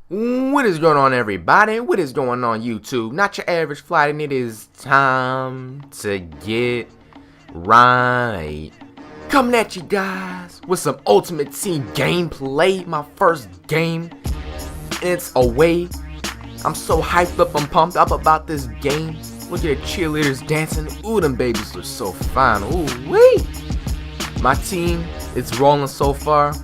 What is going on, everybody? What is going on, YouTube? Not your average flight, and it is time to get right. Coming at you guys with some Ultimate Team gameplay. My first game. It's away. I'm so hyped up and pumped up about this game. Look at the cheerleaders dancing. Ooh, them babies look so fine. Ooh, wee. My team is rolling so far.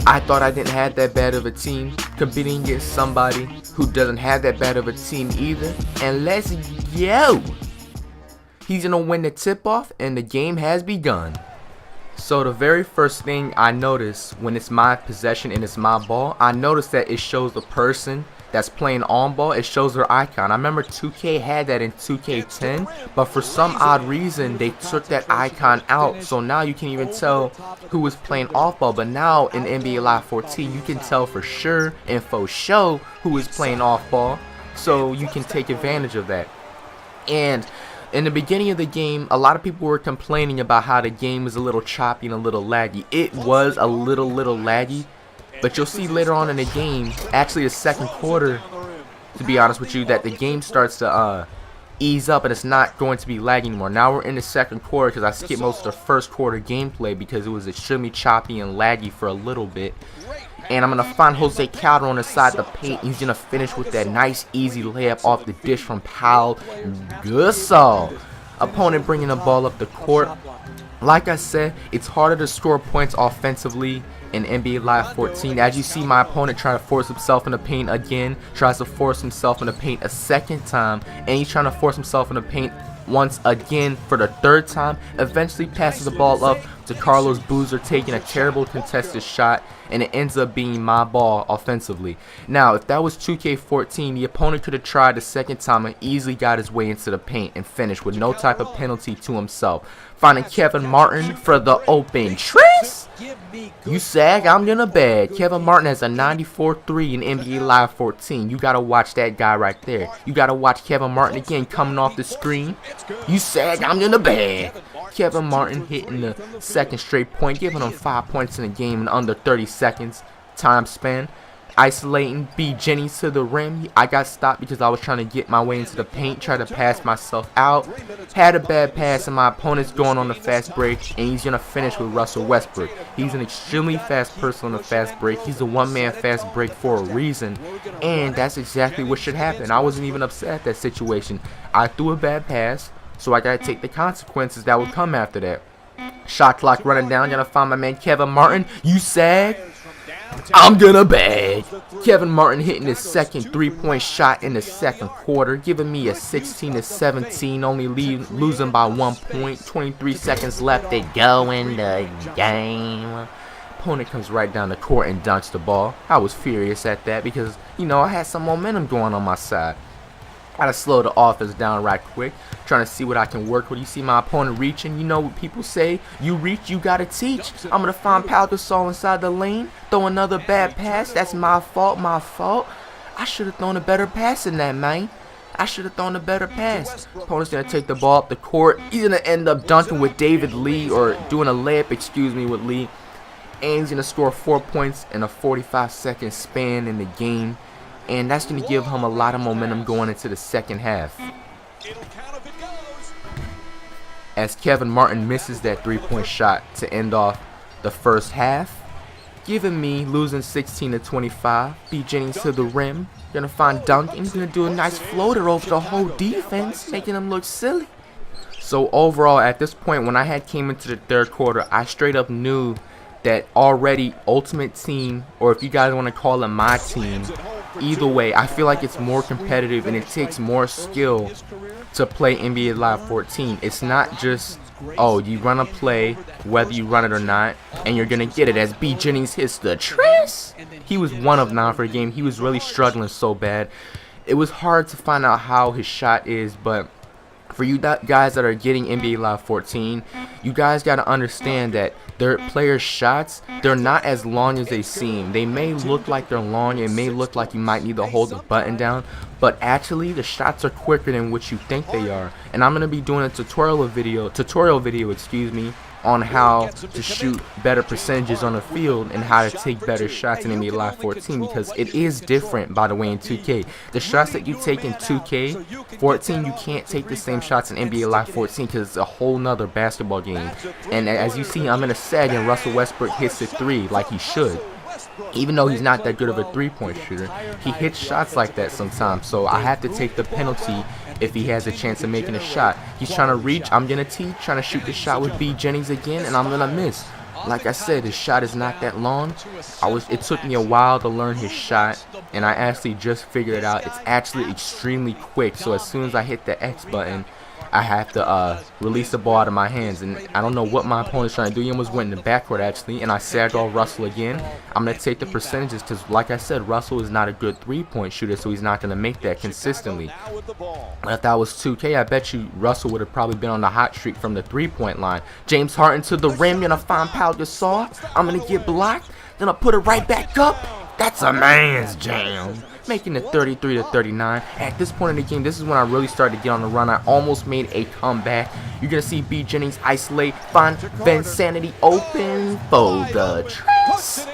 I thought I didn't have that bad of a team, competing against somebody who doesn't have that bad of a team either. And let's go! He's gonna win the tip-off, and the game has begun. So the very first thing I notice when it's my possession and it's my ball, I notice that it shows the person that's playing Onball. It shows their icon. I remember 2K had that in 2K10, but for some odd reason they took that icon out, so now you can't even tell who was playing off-ball. But now in NBA Live 14 you can tell for sure and for show who is playing off-ball, so you can take advantage of that. And in the beginning of the game, a lot of people were complaining about how the game was a little choppy and a little laggy. It was a little laggy. But you'll see later on in the game, actually the second quarter, to be honest with you, that the game starts to ease up and it's not going to be lagging anymore. Now we're in the second quarter because I skipped most of the first quarter gameplay because it was extremely choppy and laggy for a little bit. And I'm going to find Jose Calderon inside the paint. He's going to finish with that nice easy layup off the dish from Pau Gasol. Opponent bringing the ball up the court. Like I said, it's harder to score points offensively in NBA Live 14. As you see, my opponent trying to force himself in the paint again, tries to force himself in the paint a second time, and he's trying to force himself in the paint once again for the third time. Eventually passes the ball up to Carlos Boozer, taking a terrible contested shot, and it ends up being my ball offensively. Now, if that was 2K14, the opponent could have tried the second time and easily got his way into the paint and finished with no type of penalty to himself. Finding Kevin Martin for the open tris. You sag, I'm gonna bag. Kevin Martin has a 94-3 in NBA Live 14. You gotta watch that guy right there. You gotta watch Kevin Martin again coming off the screen. You sag, I'm gonna bag. Kevin Martin hitting the second straight point, giving him 5 points in the game in under 30 seconds time span. Isolating B. Jennings to the rim. I got stopped because I was trying to get my way into the paint, try to pass myself out. Had a bad pass and my opponent's going on the fast break, and he's going to finish with Russell Westbrook. He's an extremely fast person on the fast break. He's a one-man fast break for a reason, and that's exactly what should happen. I wasn't even upset at that situation. I threw a bad pass, so I got to take the consequences that would come after that. Shot clock running down. Gonna find my man Kevin Martin. You sag, I'm gonna bag. Kevin Martin hitting his second three-point shot in the second quarter, giving me a 16-17, only losing by 1 point. 23 seconds left to go in the game. Opponent comes right down the court and dunks the ball. I was furious at that because, you know, I had some momentum going on my side. I gotta slow the offense down right quick, trying to see what I can work with. You see my opponent reaching. You know what people say, you reach, you gotta teach. I'm gonna find Pau Gasol inside the lane, throw another bad pass. That's my fault. I should have thrown a better pass than that, man. I should have thrown a better pass. Opponent's gonna take the ball up the court. He's gonna end up dunking with David Lee, or doing a layup, excuse me, with Lee. And he's gonna score 4 points in a 45-second span in the game. And that's going to give him a lot of momentum going into the second half. As Kevin Martin misses that three-point shot to end off the first half, giving me losing 16-25. B. Jennings to the rim. Gonna find Duncan. He's gonna do a nice floater over the whole defense, making him look silly. So overall, at this point, when I had came into the third quarter, I straight up knew that already Ultimate Team, or if you guys want to call it my team, either way, I feel like it's more competitive and it takes more skill to play NBA Live 14. It's not just, oh, you run a play, whether you run it or not, and you're going to get it. As B. Jennings hits the tris. He was 1 of 9 for the game. He was really struggling so bad. It was hard to find out how his shot is, but for you guys that are getting NBA Live 14, you guys got to understand that their players' shots, they're not as long as they seem. They may look like they're long, it may look like you might need to hold the button down, but actually the shots are quicker than what you think they are. And I'm going to be doing a tutorial video, on how to shoot better percentages on the field and how to take better shots in NBA Live 14, because it is different, by the way, in 2K. The shots that you take in 2K14, you can't take the same shots in NBA Live 14 because it's a whole nother basketball game. And as you see, I'm in a sag and Russell Westbrook hits a 3 like he should. Even though he's not that good of a three-point shooter, he hits shots like that sometimes. So I have to take the penalty if he has a chance of making a shot. He's trying to reach, I'm going to tee, trying to shoot the shot with B. Jennings again, and I'm going to miss. Like I said, his shot is not that long. It took me a while to learn his shot, and I actually just figured it out. It's actually extremely quick, so as soon as I hit the X button, I have to release the ball out of my hands, and I don't know what my opponent's trying to do. He almost went in the backcourt actually, and I sagged off Russell again. I'm going to take the percentages because, like I said, Russell is not a good three-point shooter, so he's not going to make that consistently. But if that was 2K, I bet you Russell would have probably been on the hot streak from the three-point line. James Harden to the rim, going to find Pau Gasol. I'm going to get blocked, then I'll put it right back up. That's a man's jam. Making it 33-39. At this point in the game, this is when I really started to get on the run. I almost made a comeback. You're going to see B. Jennings isolate, find Vansanity open for the trace.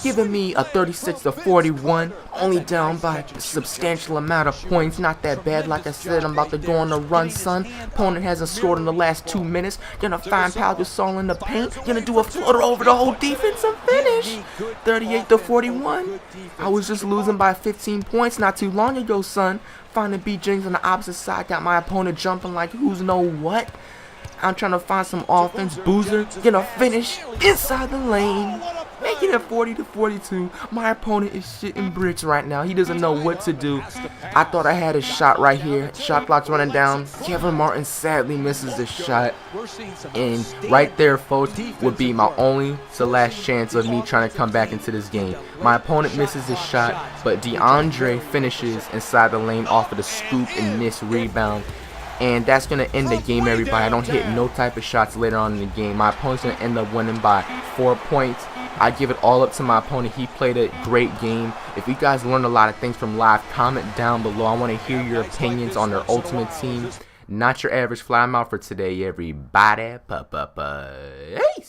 Giving me a 36-41, only down by a substantial amount of points. Not that bad. Like I said, I'm about to go on the run, son. Opponent hasn't scored in the last 2 minutes. Gonna find Pau Gasol in the paint. Gonna do a floater over the whole defense and finish. 38-41. I was just losing by 15 points not too long ago, son. Finding B. Jennings on the opposite side. Got my opponent jumping like who's know what. I'm trying to find some offense. Boozer gonna finish inside the lane. Making it 40-42. My opponent is shitting bricks right now. He doesn't know what to do. I thought I had a shot right here. Shot clock's running down. Kevin Martin sadly misses the shot. And right there, folks, would be my only to last chance of me trying to come back into this game. My opponent misses his shot, but DeAndre finishes inside the lane off of the scoop and miss rebound. And that's going to end the game, everybody. I don't hit no type of shots later on in the game. My opponent's going to end up winning by 4 points. I give it all up to my opponent. He played a great game. If you guys learned a lot of things from live, comment down below. I want to hear your opinions on their ultimate team. Not your average fly. I'm out for today, everybody. Hey!